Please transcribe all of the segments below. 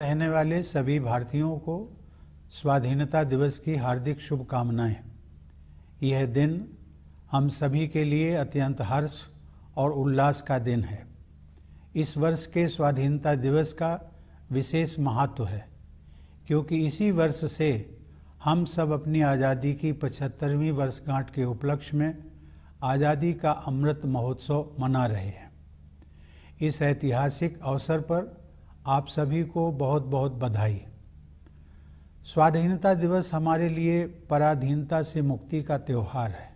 रहने वाले सभी भारतीयों को स्वाधीनता दिवस की हार्दिक शुभकामनाएं। यह दिन हम सभी के लिए अत्यंत हर्ष और उल्लास का दिन है। इस वर्ष के स्वाधीनता दिवस का विशेष महत्व है क्योंकि इसी वर्ष से हम सब अपनी आज़ादी की 75वीं वर्षगांठ के उपलक्ष्य में आज़ादी का अमृत महोत्सव मना रहे हैं। इस ऐतिहासिक अवसर पर आप सभी को बहुत बहुत बधाई। स्वाधीनता दिवस हमारे लिए पराधीनता से मुक्ति का त्यौहार है।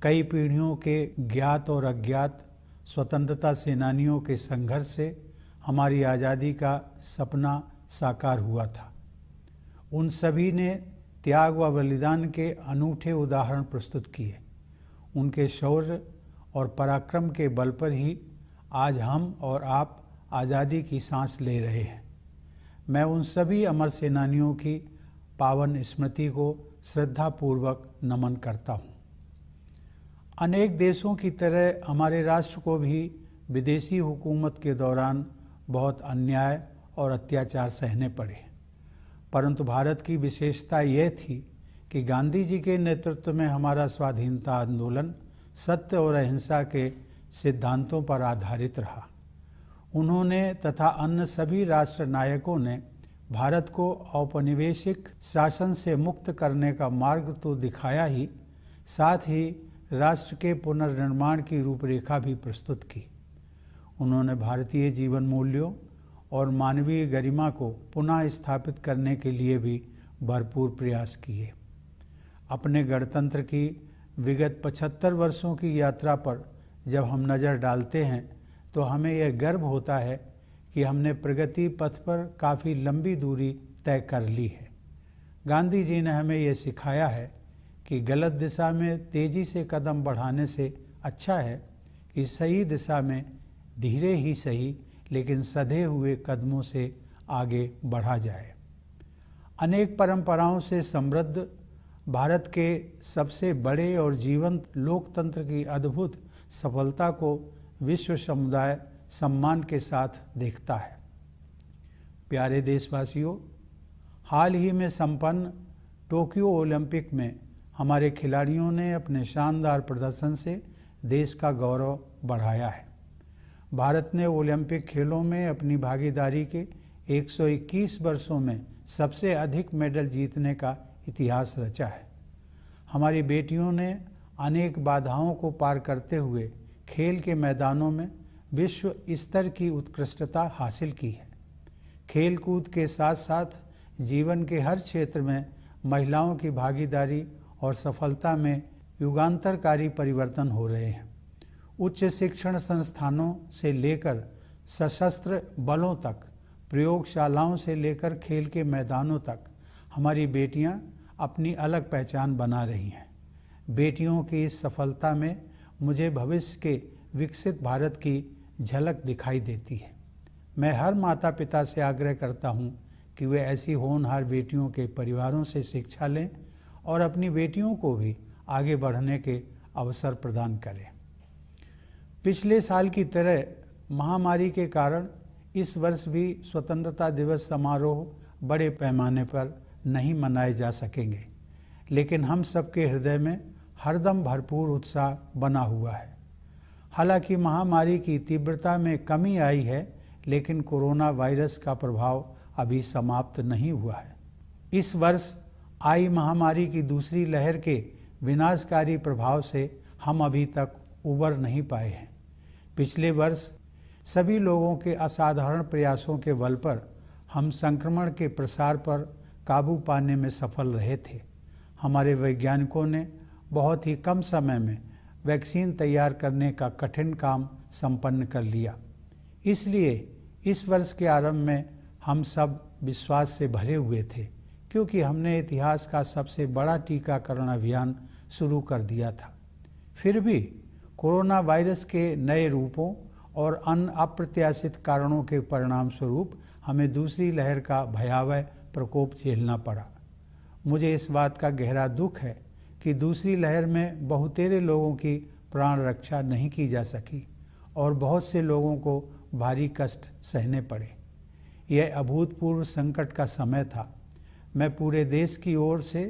कई पीढ़ियों के ज्ञात और अज्ञात स्वतंत्रता सेनानियों के संघर्ष से हमारी आज़ादी का सपना साकार हुआ था। उन सभी ने त्याग व बलिदान के अनूठे उदाहरण प्रस्तुत किए। उनके शौर्य और पराक्रम के बल पर ही आज हम और आप आज़ादी की सांस ले रहे हैं। मैं उन सभी अमर सेनानियों की पावन स्मृति को श्रद्धापूर्वक नमन करता हूँ। अनेक देशों की तरह हमारे राष्ट्र को भी विदेशी हुकूमत के दौरान बहुत अन्याय और अत्याचार सहने पड़े, परंतु भारत की विशेषता यह थी कि गांधी जी के नेतृत्व में हमारा स्वाधीनता आंदोलन सत्य और अहिंसा के सिद्धांतों पर आधारित रहा। उन्होंने तथा अन्य सभी राष्ट्र नायकों ने भारत को औपनिवेशिक शासन से मुक्त करने का मार्ग तो दिखाया ही, साथ ही राष्ट्र के पुनर्निर्माण की रूपरेखा भी प्रस्तुत की। उन्होंने भारतीय जीवन मूल्यों और मानवीय गरिमा को पुनः स्थापित करने के लिए भी भरपूर प्रयास किए। अपने गणतंत्र की विगत 75 वर्षों की यात्रा पर जब हम नज़र डालते हैं तो हमें यह गर्व होता है कि हमने प्रगति पथ पर काफ़ी लंबी दूरी तय कर ली है। गांधी जी ने हमें यह सिखाया है कि गलत दिशा में तेज़ी से कदम बढ़ाने से अच्छा है कि सही दिशा में धीरे ही सही लेकिन सधे हुए कदमों से आगे बढ़ा जाए। अनेक परंपराओं से समृद्ध भारत के सबसे बड़े और जीवंत लोकतंत्र की अद्भुत सफलता को विश्व समुदाय सम्मान के साथ देखता है। प्यारे देशवासियों, हाल ही में संपन्न टोक्यो ओलंपिक में हमारे खिलाड़ियों ने अपने शानदार प्रदर्शन से देश का गौरव बढ़ाया है। भारत ने ओलंपिक खेलों में अपनी भागीदारी के 121 वर्षों में सबसे अधिक मेडल जीतने का इतिहास रचा है। हमारी बेटियों ने अनेक बाधाओं को पार करते हुए खेल के मैदानों में विश्व स्तर की उत्कृष्टता हासिल की है। खेल कूद के साथ साथ जीवन के हर क्षेत्र में महिलाओं की भागीदारी और सफलता में युगांतरकारी परिवर्तन हो रहे हैं। उच्च शिक्षण संस्थानों से लेकर सशस्त्र बलों तक, प्रयोगशालाओं से लेकर खेल के मैदानों तक हमारी बेटियां अपनी अलग पहचान बना रही हैं। बेटियों की इस सफलता में मुझे भविष्य के विकसित भारत की झलक दिखाई देती है। मैं हर माता पिता से आग्रह करता हूं कि वे ऐसी होनहार बेटियों के परिवारों से शिक्षा लें और अपनी बेटियों को भी आगे बढ़ने के अवसर प्रदान करें। पिछले साल की तरह महामारी के कारण इस वर्ष भी स्वतंत्रता दिवस समारोह बड़े पैमाने पर नहीं मनाए जा सकेंगे, लेकिन हम सबके हृदय में हरदम भरपूर उत्साह बना हुआ है। हालांकि महामारी की तीव्रता में कमी आई है, लेकिन कोरोना वायरस का प्रभाव अभी समाप्त नहीं हुआ है। इस वर्ष आई महामारी की दूसरी लहर के विनाशकारी प्रभाव से हम अभी तक उबर नहीं पाए हैं। पिछले वर्ष सभी लोगों के असाधारण प्रयासों के बल पर हम संक्रमण के प्रसार पर काबू पाने में सफल रहे थे। हमारे वैज्ञानिकों ने बहुत ही कम समय में वैक्सीन तैयार करने का कठिन काम संपन्न कर लिया। इसलिए इस वर्ष के आरंभ में हम सब विश्वास से भरे हुए थे, क्योंकि हमने इतिहास का सबसे बड़ा टीकाकरण अभियान शुरू कर दिया था। फिर भी कोरोना वायरस के नए रूपों और अन्य अप्रत्याशित कारणों के परिणाम स्वरूप हमें दूसरी लहर का भयावह प्रकोप झेलना पड़ा। मुझे इस बात का गहरा दुख है कि दूसरी लहर में बहुतेरे लोगों की प्राण रक्षा नहीं की जा सकी और बहुत से लोगों को भारी कष्ट सहने पड़े। यह अभूतपूर्व संकट का समय था। मैं पूरे देश की ओर से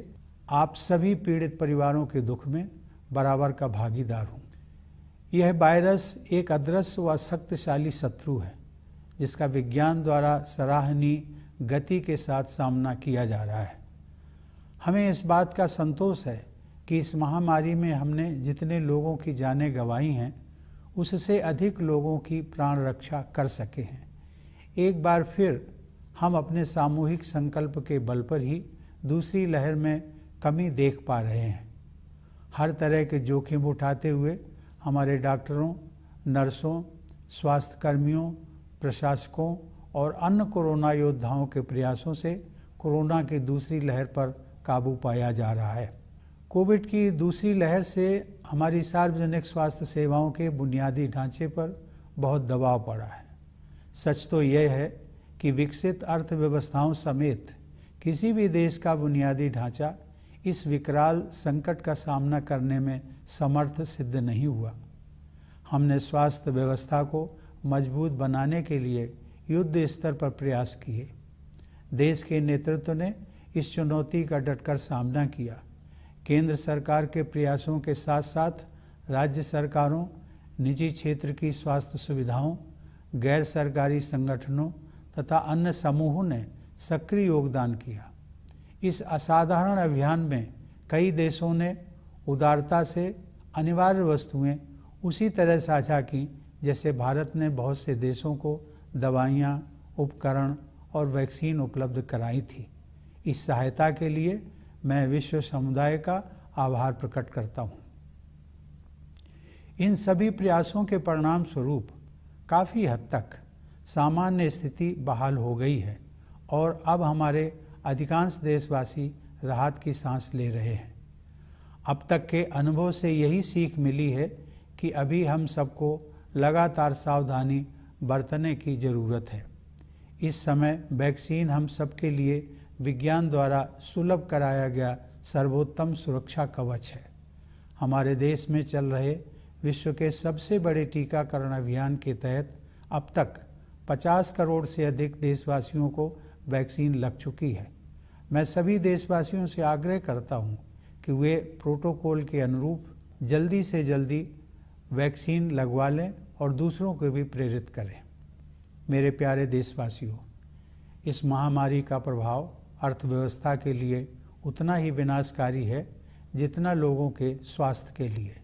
आप सभी पीड़ित परिवारों के दुख में बराबर का भागीदार हूँ। यह वायरस एक अदृश्य व शक्तिशाली शत्रु है जिसका विज्ञान द्वारा सराहनीय गति के साथ सामना किया जा रहा है। हमें इस बात का संतोष है कि इस महामारी में हमने जितने लोगों की जानें गंवाई हैं उससे अधिक लोगों की प्राण रक्षा कर सके हैं। एक बार फिर हम अपने सामूहिक संकल्प के बल पर ही दूसरी लहर में कमी देख पा रहे हैं। हर तरह के जोखिम उठाते हुए हमारे डॉक्टरों, नर्सों, स्वास्थ्यकर्मियों, प्रशासकों और अन्य कोरोना योद्धाओं के प्रयासों से कोरोना की दूसरी लहर पर काबू पाया जा रहा है। कोविड की दूसरी लहर से हमारी सार्वजनिक स्वास्थ्य सेवाओं के बुनियादी ढांचे पर बहुत दबाव पड़ा है। सच तो यह है कि विकसित अर्थव्यवस्थाओं समेत किसी भी देश का बुनियादी ढांचा इस विकराल संकट का सामना करने में समर्थ सिद्ध नहीं हुआ। हमने स्वास्थ्य व्यवस्था को मजबूत बनाने के लिए युद्ध स्तर पर प्रयास किए। देश के नेतृत्व ने इस चुनौती का डटकर सामना किया। केंद्र सरकार के प्रयासों के साथ साथ राज्य सरकारों, निजी क्षेत्र की स्वास्थ्य सुविधाओं, गैर सरकारी संगठनों तथा अन्य समूहों ने सक्रिय योगदान किया। इस असाधारण अभियान में कई देशों ने उदारता से अनिवार्य वस्तुएं उसी तरह साझा की जैसे भारत ने बहुत से देशों को दवाइयाँ, उपकरण और वैक्सीन उपलब्ध कराई थी। इस सहायता के लिए मैं विश्व समुदाय का आभार प्रकट करता हूँ। इन सभी प्रयासों के परिणाम स्वरूप काफ़ी हद तक सामान्य स्थिति बहाल हो गई है और अब हमारे अधिकांश देशवासी राहत की सांस ले रहे हैं। अब तक के अनुभव से यही सीख मिली है कि अभी हम सबको लगातार सावधानी बरतने की ज़रूरत है। इस समय वैक्सीन हम सबके लिए विज्ञान द्वारा सुलभ कराया गया सर्वोत्तम सुरक्षा कवच है। हमारे देश में चल रहे विश्व के सबसे बड़े टीकाकरण अभियान के तहत अब तक 50 करोड़ से अधिक देशवासियों को वैक्सीन लग चुकी है। मैं सभी देशवासियों से आग्रह करता हूं कि वे प्रोटोकॉल के अनुरूप जल्दी से जल्दी वैक्सीन लगवा लें और दूसरों को भी प्रेरित करें। मेरे प्यारे देशवासियों, इस महामारी का प्रभाव अर्थव्यवस्था के लिए उतना ही विनाशकारी है जितना लोगों के स्वास्थ्य के लिए।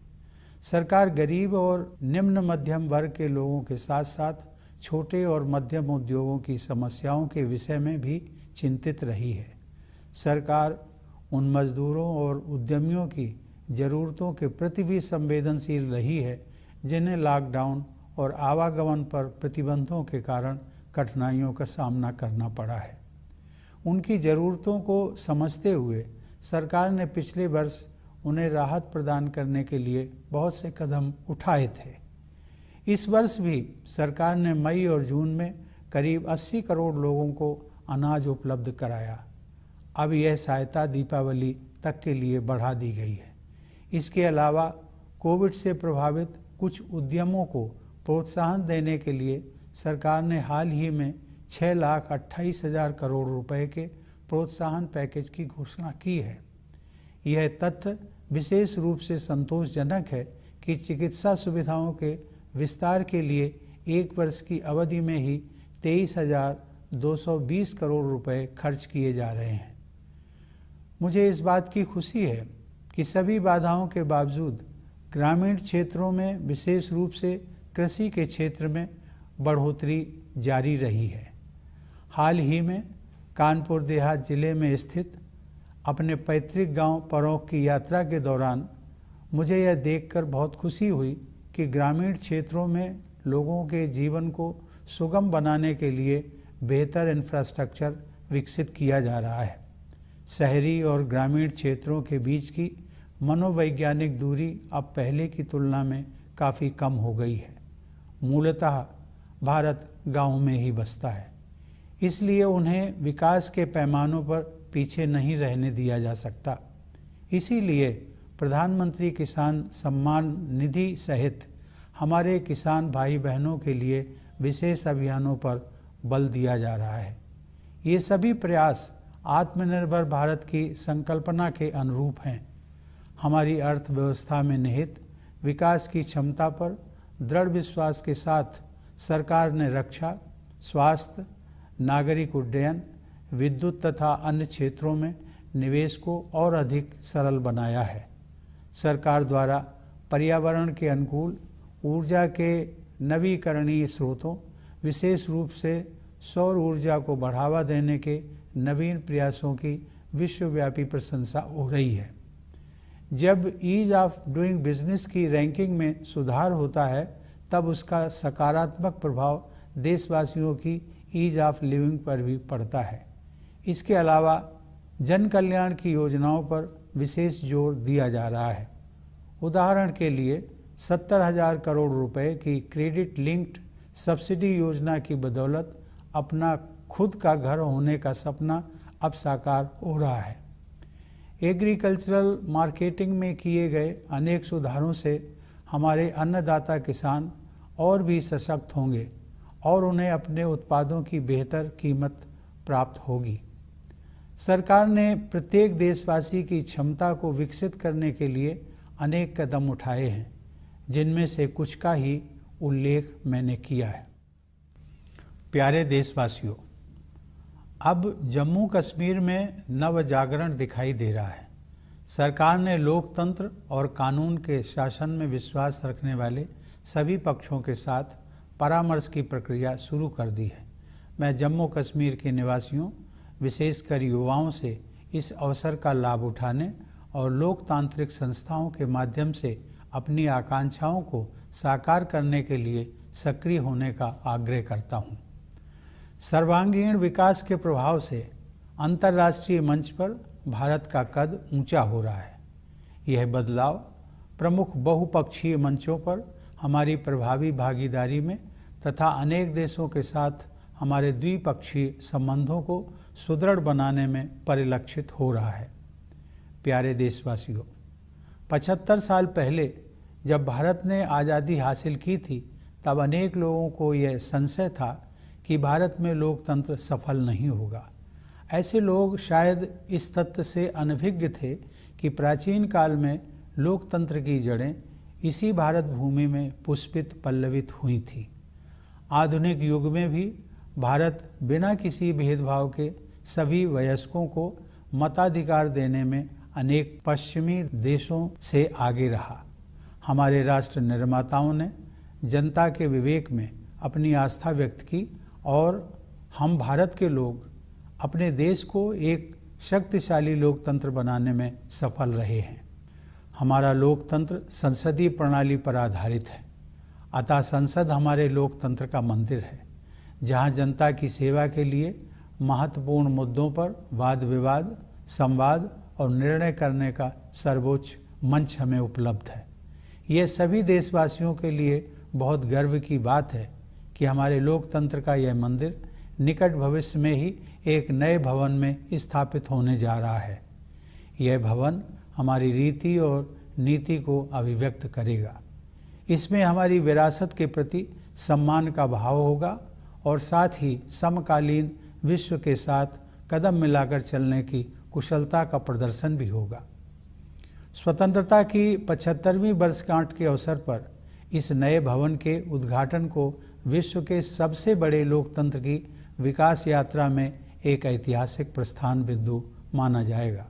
सरकार गरीब और निम्न मध्यम वर्ग के लोगों के साथ साथ छोटे और मध्यम उद्योगों की समस्याओं के विषय में भी चिंतित रही है। सरकार उन मजदूरों और उद्यमियों की ज़रूरतों के प्रति भी संवेदनशील रही है जिन्हें लॉकडाउन और आवागमन पर प्रतिबंधों के कारण कठिनाइयों का सामना करना पड़ा है। उनकी ज़रूरतों को समझते हुए सरकार ने पिछले वर्ष उन्हें राहत प्रदान करने के लिए बहुत से कदम उठाए थे। इस वर्ष भी सरकार ने मई और जून में करीब 80 करोड़ लोगों को अनाज उपलब्ध कराया। अब यह सहायता दीपावली तक के लिए बढ़ा दी गई है। इसके अलावा कोविड से प्रभावित कुछ उद्यमों को प्रोत्साहन देने के लिए सरकार ने हाल ही में 6,28,000 करोड़ रुपए के प्रोत्साहन पैकेज की घोषणा की है। यह तथ्य विशेष रूप से संतोषजनक है कि चिकित्सा सुविधाओं के विस्तार के लिए एक वर्ष की अवधि में ही 23,220 करोड़ रुपए खर्च किए जा रहे हैं। मुझे इस बात की खुशी है कि सभी बाधाओं के बावजूद ग्रामीण क्षेत्रों में विशेष रूप से कृषि के क्षेत्र में बढ़ोतरी जारी रही है। हाल ही में कानपुर देहात जिले में स्थित अपने पैतृक गांव परौख की यात्रा के दौरान मुझे यह देखकर बहुत खुशी हुई कि ग्रामीण क्षेत्रों में लोगों के जीवन को सुगम बनाने के लिए बेहतर इंफ्रास्ट्रक्चर विकसित किया जा रहा है। शहरी और ग्रामीण क्षेत्रों के बीच की मनोवैज्ञानिक दूरी अब पहले की तुलना में काफ़ी कम हो गई है। मूलतः भारत गाँव में ही बसता है, इसलिए उन्हें विकास के पैमानों पर पीछे नहीं रहने दिया जा सकता। इसीलिए प्रधानमंत्री किसान सम्मान निधि सहित हमारे किसान भाई बहनों के लिए विशेष अभियानों पर बल दिया जा रहा है। ये सभी प्रयास आत्मनिर्भर भारत की संकल्पना के अनुरूप हैं। हमारी अर्थव्यवस्था में निहित विकास की क्षमता पर दृढ़ विश्वास के साथ सरकार ने रक्षा, स्वास्थ्य, नागरिक उड्डयन, विद्युत तथा अन्य क्षेत्रों में निवेश को और अधिक सरल बनाया है। सरकार द्वारा पर्यावरण के अनुकूल ऊर्जा के नवीकरणीय स्रोतों, विशेष रूप से सौर ऊर्जा को बढ़ावा देने के नवीन प्रयासों की विश्वव्यापी प्रशंसा हो रही है। जब ईज ऑफ डूइंग बिजनेस की रैंकिंग में सुधार होता है तब उसका सकारात्मक प्रभाव देशवासियों की ईज ऑफ लिविंग पर भी पड़ता है। इसके अलावा जन कल्याण की योजनाओं पर विशेष जोर दिया जा रहा है। उदाहरण के लिए 70,000 करोड़ रुपए की क्रेडिट लिंक्ड सब्सिडी योजना की बदौलत अपना खुद का घर होने का सपना अब साकार हो रहा है। एग्रीकल्चरल मार्केटिंग में किए गए अनेक सुधारों से हमारे अन्नदाता किसान और भी सशक्त होंगे और उन्हें अपने उत्पादों की बेहतर कीमत प्राप्त होगी। सरकार ने प्रत्येक देशवासी की क्षमता को विकसित करने के लिए अनेक कदम उठाए हैं, जिनमें से कुछ का ही उल्लेख मैंने किया है। प्यारे देशवासियों, अब जम्मू कश्मीर में नव जागरण दिखाई दे रहा है। सरकार ने लोकतंत्र और कानून के शासन में विश्वास रखने वाले सभी पक्षों के साथ परामर्श की प्रक्रिया शुरू कर दी है। मैं जम्मू कश्मीर के निवासियों, विशेषकर युवाओं से इस अवसर का लाभ उठाने और लोकतांत्रिक संस्थाओं के माध्यम से अपनी आकांक्षाओं को साकार करने के लिए सक्रिय होने का आग्रह करता हूँ। सर्वांगीण विकास के प्रभाव से अंतर्राष्ट्रीय मंच पर भारत का कद ऊंचा हो रहा है। यह बदलाव प्रमुख बहुपक्षीय मंचों पर हमारी प्रभावी भागीदारी में तथा अनेक देशों के साथ हमारे द्विपक्षीय संबंधों को सुदृढ़ बनाने में परिलक्षित हो रहा है। प्यारे देशवासियों, 75 साल पहले जब भारत ने आज़ादी हासिल की थी तब अनेक लोगों को यह संशय था कि भारत में लोकतंत्र सफल नहीं होगा। ऐसे लोग शायद इस तथ्य से अनभिज्ञ थे कि प्राचीन काल में लोकतंत्र की जड़ें इसी भारत भूमि में पुष्पित पल्लवित हुई थी। आधुनिक युग में भी भारत बिना किसी भेदभाव के सभी वयस्कों को मताधिकार देने में अनेक पश्चिमी देशों से आगे रहा। हमारे राष्ट्र निर्माताओं ने जनता के विवेक में अपनी आस्था व्यक्त की और हम भारत के लोग अपने देश को एक शक्तिशाली लोकतंत्र बनाने में सफल रहे हैं। हमारा लोकतंत्र संसदीय प्रणाली पर आधारित है, अतः संसद हमारे लोकतंत्र का मंदिर है, जहां जनता की सेवा के लिए महत्वपूर्ण मुद्दों पर वाद विवाद, संवाद और निर्णय करने का सर्वोच्च मंच हमें उपलब्ध है। यह सभी देशवासियों के लिए बहुत गर्व की बात है कि हमारे लोकतंत्र का यह मंदिर निकट भविष्य में ही एक नए भवन में स्थापित होने जा रहा है। यह भवन हमारी रीति और नीति को अभिव्यक्त करेगा। इसमें हमारी विरासत के प्रति सम्मान का भाव होगा और साथ ही समकालीन विश्व के साथ कदम मिलाकर चलने की कुशलता का प्रदर्शन भी होगा। स्वतंत्रता की 75वीं वर्षगांठ के अवसर पर इस नए भवन के उद्घाटन को विश्व के सबसे बड़े लोकतंत्र की विकास यात्रा में एक ऐतिहासिक प्रस्थान बिंदु माना जाएगा।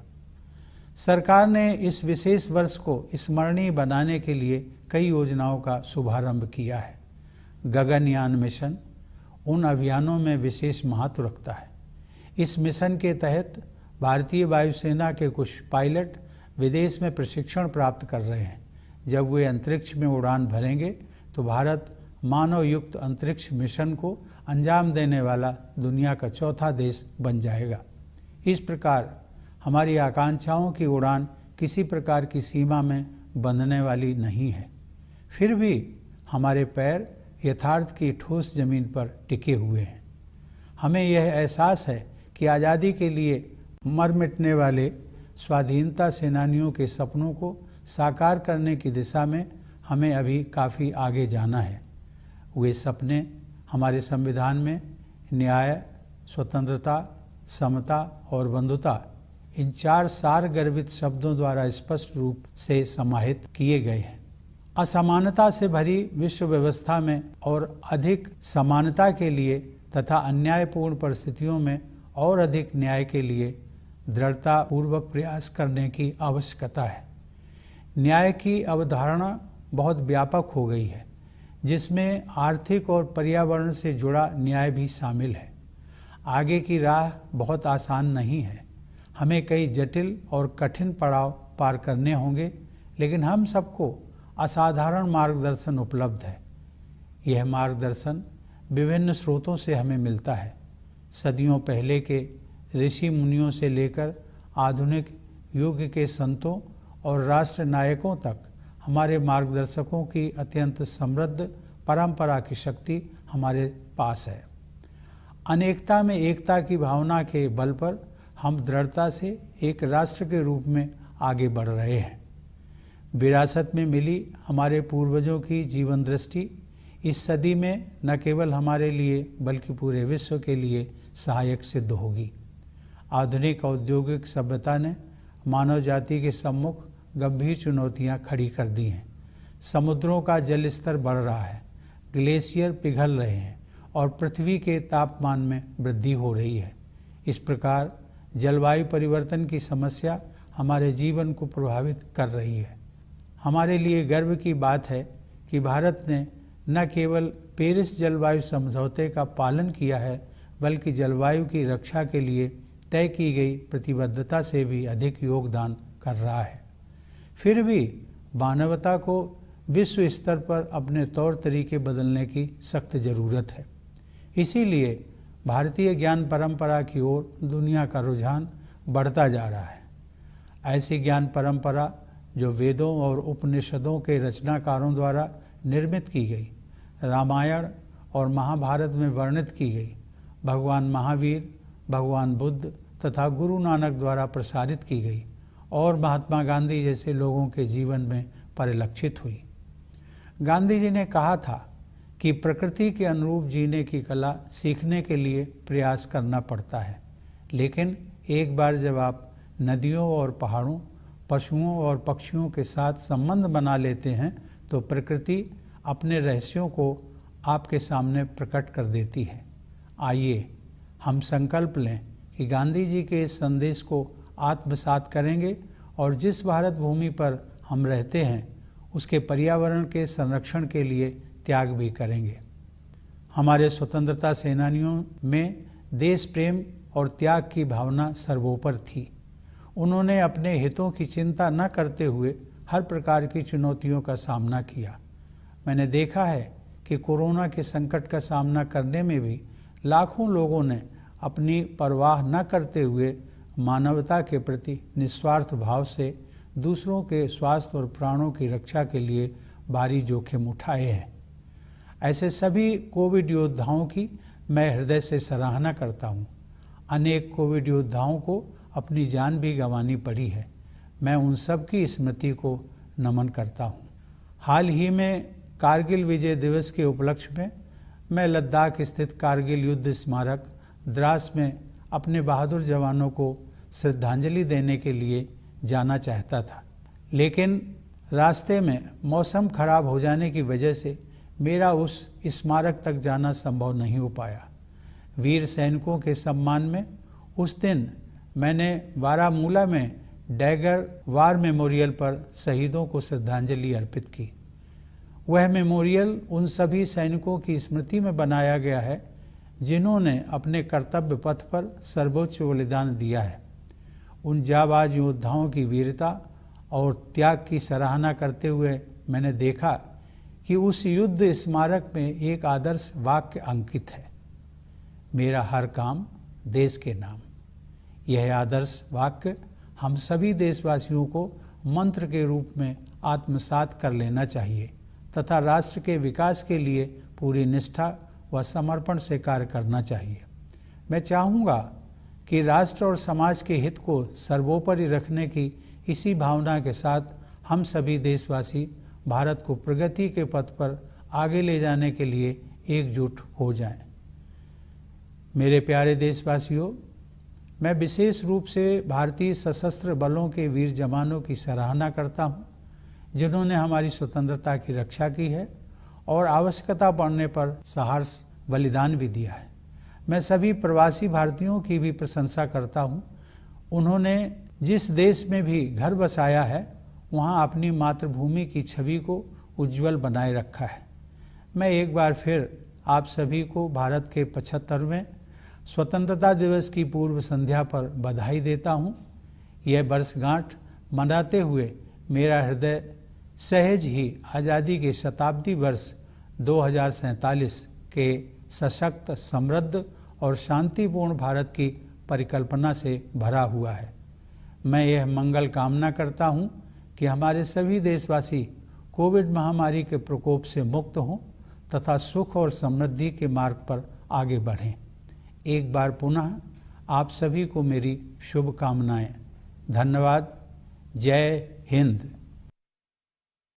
सरकार ने इस विशेष वर्ष को स्मरणीय बनाने के लिए कई योजनाओं का शुभारंभ किया है। गगनयान मिशन उन अभियानों में विशेष महत्व रखता है। इस मिशन के तहत भारतीय वायुसेना के कुछ पायलट विदेश में प्रशिक्षण प्राप्त कर रहे हैं। जब वे अंतरिक्ष में उड़ान भरेंगे तो भारत मानव युक्त अंतरिक्ष मिशन को अंजाम देने वाला दुनिया का चौथा देश बन जाएगा। इस प्रकार हमारी आकांक्षाओं की उड़ान किसी प्रकार की सीमा में बंधने वाली नहीं है। फिर भी हमारे पैर यथार्थ की ठोस जमीन पर टिके हुए हैं। हमें यह एहसास है कि आज़ादी के लिए मर मिटने वाले स्वाधीनता सेनानियों के सपनों को साकार करने की दिशा में हमें अभी काफ़ी आगे जाना है। वे सपने हमारे संविधान में न्याय, स्वतंत्रता, समता और बंधुता इन 4 सार गर्भित शब्दों द्वारा स्पष्ट रूप से समाहित किए गए हैं। असमानता से भरी विश्व व्यवस्था में और अधिक समानता के लिए तथा अन्यायपूर्ण परिस्थितियों में और अधिक न्याय के लिए दृढ़तापूर्वक प्रयास करने की आवश्यकता है। न्याय की अवधारणा बहुत व्यापक हो गई है, जिसमें आर्थिक और पर्यावरण से जुड़ा न्याय भी शामिल है। आगे की राह बहुत आसान नहीं है, हमें कई जटिल और कठिन पड़ाव पार करने होंगे, लेकिन हम सबको असाधारण मार्गदर्शन उपलब्ध है। यह मार्गदर्शन विभिन्न स्रोतों से हमें मिलता है। सदियों पहले के ऋषि मुनियों से लेकर आधुनिक युग के संतों और राष्ट्र नायकों तक हमारे मार्गदर्शकों की अत्यंत समृद्ध परंपरा की शक्ति हमारे पास है। अनेकता में एकता की भावना के बल पर हम दृढ़ता से एक राष्ट्र के रूप में आगे बढ़ रहे हैं। विरासत में मिली हमारे पूर्वजों की जीवन दृष्टि इस सदी में न केवल हमारे लिए बल्कि पूरे विश्व के लिए सहायक सिद्ध होगी। आधुनिक औद्योगिक सभ्यता ने मानव जाति के सम्मुख गंभीर चुनौतियां खड़ी कर दी हैं। समुद्रों का जल स्तर बढ़ रहा है, ग्लेशियर पिघल रहे हैं और पृथ्वी के तापमान में वृद्धि हो रही है। इस प्रकार जलवायु परिवर्तन की समस्या हमारे जीवन को प्रभावित कर रही है। हमारे लिए गर्व की बात है कि भारत ने न केवल पेरिस जलवायु समझौते का पालन किया है, बल्कि जलवायु की रक्षा के लिए तय की गई प्रतिबद्धता से भी अधिक योगदान कर रहा है। फिर भी मानवता को विश्व स्तर पर अपने तौर तरीके बदलने की सख्त ज़रूरत है। इसीलिए भारतीय ज्ञान परंपरा की ओर दुनिया का रुझान बढ़ता जा रहा है। ऐसी ज्ञान परंपरा जो वेदों और उपनिषदों के रचनाकारों द्वारा निर्मित की गई, रामायण और महाभारत में वर्णित की गई, भगवान महावीर, भगवान बुद्ध तथा गुरु नानक द्वारा प्रसारित की गई और महात्मा गांधी जैसे लोगों के जीवन में परिलक्षित हुई। गांधी जी ने कहा था कि प्रकृति के अनुरूप जीने की कला सीखने के लिए प्रयास करना पड़ता है, लेकिन एक बार जब आप नदियों और पहाड़ों, पशुओं और पक्षियों के साथ संबंध बना लेते हैं तो प्रकृति अपने रहस्यों को आपके सामने प्रकट कर देती है। आइए हम संकल्प लें कि गांधी जी के इस संदेश को आत्मसात करेंगे और जिस भारत भूमि पर हम रहते हैं उसके पर्यावरण के संरक्षण के लिए त्याग भी करेंगे। हमारे स्वतंत्रता सेनानियों में देश प्रेम और त्याग की भावना सर्वोपरि थी। उन्होंने अपने हितों की चिंता न करते हुए हर प्रकार की चुनौतियों का सामना किया। मैंने देखा है कि कोरोना के संकट का सामना करने में भी लाखों लोगों ने अपनी परवाह न करते हुए मानवता के प्रति निस्वार्थ भाव से दूसरों के स्वास्थ्य और प्राणों की रक्षा के लिए भारी जोखिम उठाए हैं। ऐसे सभी कोविड योद्धाओं की मैं हृदय से सराहना करता हूँ। अनेक कोविड योद्धाओं को अपनी जान भी गंवानी पड़ी है। मैं उन सब की स्मृति को नमन करता हूँ। हाल ही में कारगिल विजय दिवस के उपलक्ष्य में मैं लद्दाख स्थित कारगिल युद्ध स्मारक द्रास में अपने बहादुर जवानों को श्रद्धांजलि देने के लिए जाना चाहता था, लेकिन रास्ते में मौसम खराब हो जाने की वजह से मेरा उस स्मारक तक जाना संभव नहीं हो पाया। वीर सैनिकों के सम्मान में उस दिन मैंने बारामूला में डैगर वार मेमोरियल पर शहीदों को श्रद्धांजलि अर्पित की। वह मेमोरियल उन सभी सैनिकों की स्मृति में बनाया गया है जिन्होंने अपने कर्तव्य पथ पर सर्वोच्च बलिदान दिया है। उन जाबाज योद्धाओं की वीरता और त्याग की सराहना करते हुए मैंने देखा कि उस युद्ध स्मारक में एक आदर्श वाक्य अंकित है, मेरा हर काम देश के नाम। यह आदर्श वाक्य हम सभी देशवासियों को मंत्र के रूप में आत्मसात कर लेना चाहिए तथा राष्ट्र के विकास के लिए पूरी निष्ठा व समर्पण से कार्य करना चाहिए। मैं चाहूँगा कि राष्ट्र और समाज के हित को सर्वोपरि रखने की इसी भावना के साथ हम सभी देशवासी भारत को प्रगति के पथ पर आगे ले जाने के लिए एकजुट हो जाएं। मेरे प्यारे देशवासियों, मैं विशेष रूप से भारतीय सशस्त्र बलों के वीर जवानों की सराहना करता हूं, जिन्होंने हमारी स्वतंत्रता की रक्षा की है और आवश्यकता पड़ने पर साहस बलिदान भी दिया है। मैं सभी प्रवासी भारतीयों की भी प्रशंसा करता हूं। उन्होंने जिस देश में भी घर बसाया है, वहां अपनी मातृभूमि की छवि को उज्जवल बनाए रखा है। मैं एक बार फिर आप सभी को भारत के 75वें स्वतंत्रता दिवस की पूर्व संध्या पर बधाई देता हूं। यह वर्षगांठ मनाते हुए मेरा हृदय सहज ही आज़ादी के शताब्दी वर्ष 2047 के सशक्त, समृद्ध और शांतिपूर्ण भारत की परिकल्पना से भरा हुआ है। मैं यह मंगल कामना करता हूं कि हमारे सभी देशवासी कोविड महामारी के प्रकोप से मुक्त हों तथा सुख और समृद्धि के मार्ग पर आगे बढ़ें। एक बार पुनः आप सभी को मेरी शुभकामनाएं। धन्यवाद। जय हिंद।